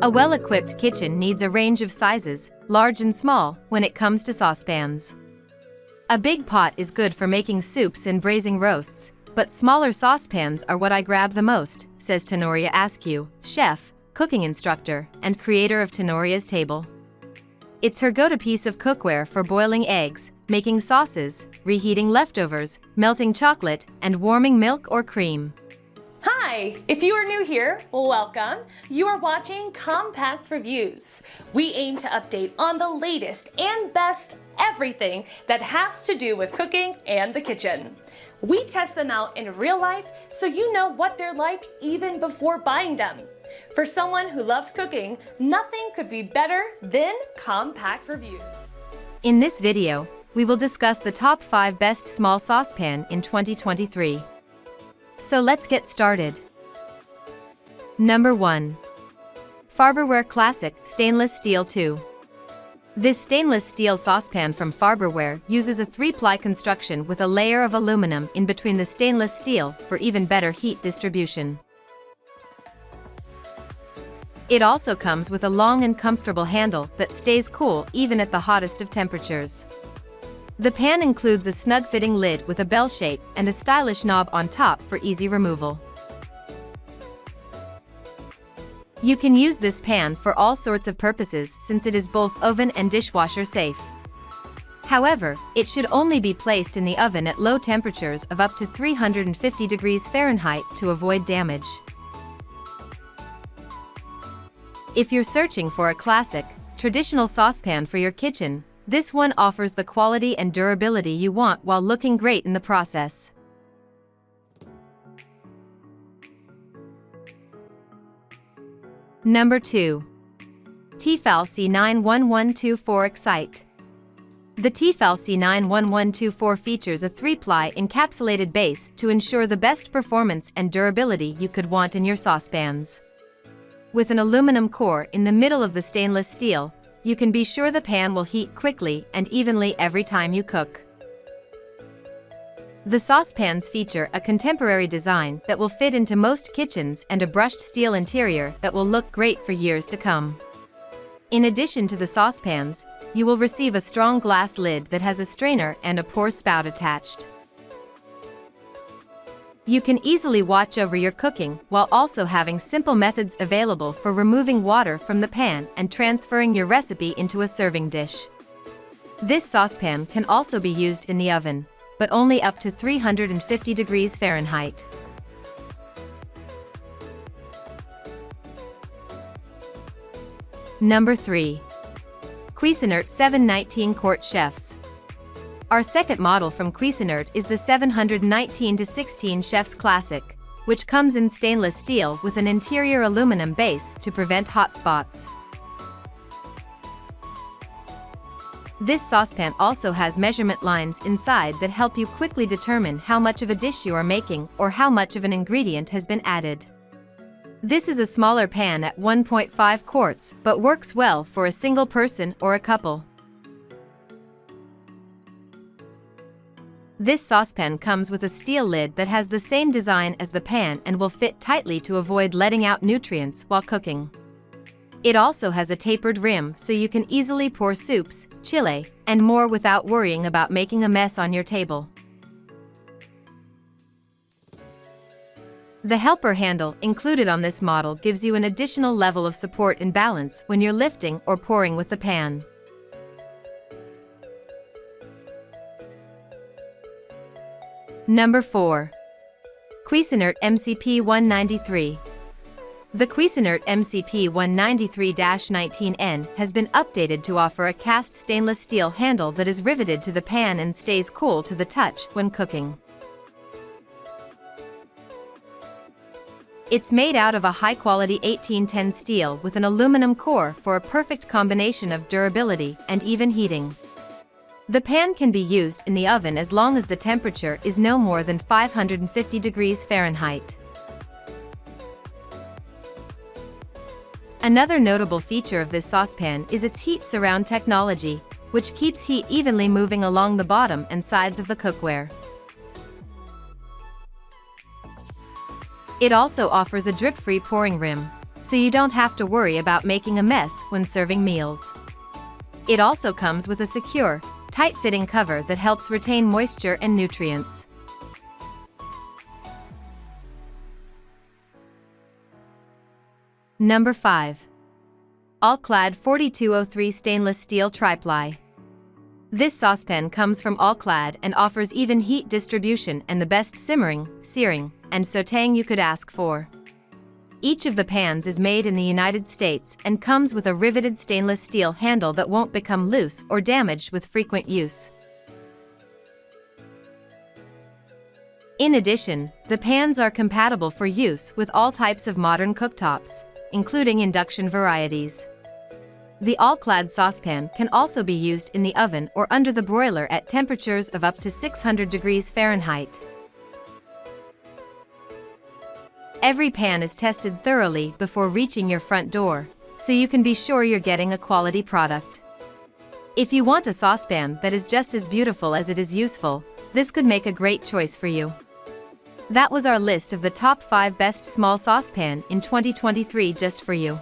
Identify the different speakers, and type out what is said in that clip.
Speaker 1: A well-equipped kitchen needs a range of sizes, large and small, when it comes to saucepans. A big pot is good for making soups and braising roasts, but smaller saucepans are what I grab the most, says Tenoria Askew, chef, cooking instructor, and creator of Tenoria's Table. It's her go-to piece of cookware for boiling eggs, making sauces, reheating leftovers, melting chocolate, and warming milk or cream.
Speaker 2: Hi! If you are new here, welcome. You are watching Compact Reviews. We aim to update on the latest and best everything that has to do with cooking and the kitchen. We test them out in real life so you know what they're like even before buying them. For someone who loves cooking, nothing could be better than Compact Reviews.
Speaker 1: In this video, we will discuss the top 5 best small saucepan in 2023. So let's get started. Number 1. Farberware Classic Stainless Steel 2. This stainless steel saucepan from Farberware uses a 3-ply construction with a layer of aluminum in between the stainless steel for even better heat distribution. It also comes with a long and comfortable handle that stays cool even at the hottest of temperatures. The pan includes a snug-fitting lid with a bell shape and a stylish knob on top for easy removal. You can use this pan for all sorts of purposes since it is both oven and dishwasher safe. However, it should only be placed in the oven at low temperatures of up to 350 degrees Fahrenheit to avoid damage. If you're searching for a classic, traditional saucepan for your kitchen, this one offers the quality and durability you want while looking great in the process. Number 2. T-fal C91124 Excite. The T-fal C91124 features a 3-ply encapsulated base to ensure the best performance and durability you could want in your saucepans. With an aluminum core in the middle of the stainless steel, you can be sure the pan will heat quickly and evenly every time you cook. The saucepans feature a contemporary design that will fit into most kitchens and a brushed steel interior that will look great for years to come. In addition to the saucepans, you will receive a strong glass lid that has a strainer and a pour spout attached. You can easily watch over your cooking while also having simple methods available for removing water from the pan and transferring your recipe into a serving dish. This saucepan can also be used in the oven, but only up to 350 degrees Fahrenheit. Number 3. Cuisinart 719 Quart Chefs. Our second model from Cuisinart is the 719-16 Chef's Classic, which comes in stainless steel with an interior aluminum base to prevent hot spots. This saucepan also has measurement lines inside that help you quickly determine how much of a dish you are making or how much of an ingredient has been added. This is a smaller pan at 1.5 quarts, but works well for a single person or a couple. This saucepan comes with a steel lid that has the same design as the pan and will fit tightly to avoid letting out nutrients while cooking. It also has a tapered rim so you can easily pour soups, chili, and more without worrying about making a mess on your table. The helper handle included on this model gives you an additional level of support and balance when you're lifting or pouring with the pan. Number 4. Cuisinart MCP 193. The Cuisinart MCP 193-19N has been updated to offer a cast stainless steel handle that is riveted to the pan and stays cool to the touch when cooking. It's made out of a high-quality 1810 steel with an aluminum core for a perfect combination of durability and even heating. The pan can be used in the oven as long as the temperature is no more than 550 degrees Fahrenheit. Another notable feature of this saucepan is its heat surround technology, which keeps heat evenly moving along the bottom and sides of the cookware. It also offers a drip-free pouring rim, so you don't have to worry about making a mess when serving meals. It also comes with a secure, tight-fitting cover that helps retain moisture and nutrients. Number 5. All-Clad 4203 Stainless Steel Triply. This saucepan comes from All-Clad and offers even heat distribution and the best simmering, searing, and sautéing you could ask for. Each of the pans is made in the United States and comes with a riveted stainless steel handle that won't become loose or damaged with frequent use. In addition, the pans are compatible for use with all types of modern cooktops, including induction varieties. The All-Clad saucepan can also be used in the oven or under the broiler at temperatures of up to 600 degrees Fahrenheit. Every pan is tested thoroughly before reaching your front door, so you can be sure you're getting a quality product. If you want a saucepan that is just as beautiful as it is useful, this could make a great choice for you. That was our list of the top 5 best small saucepan in 2023 just for you.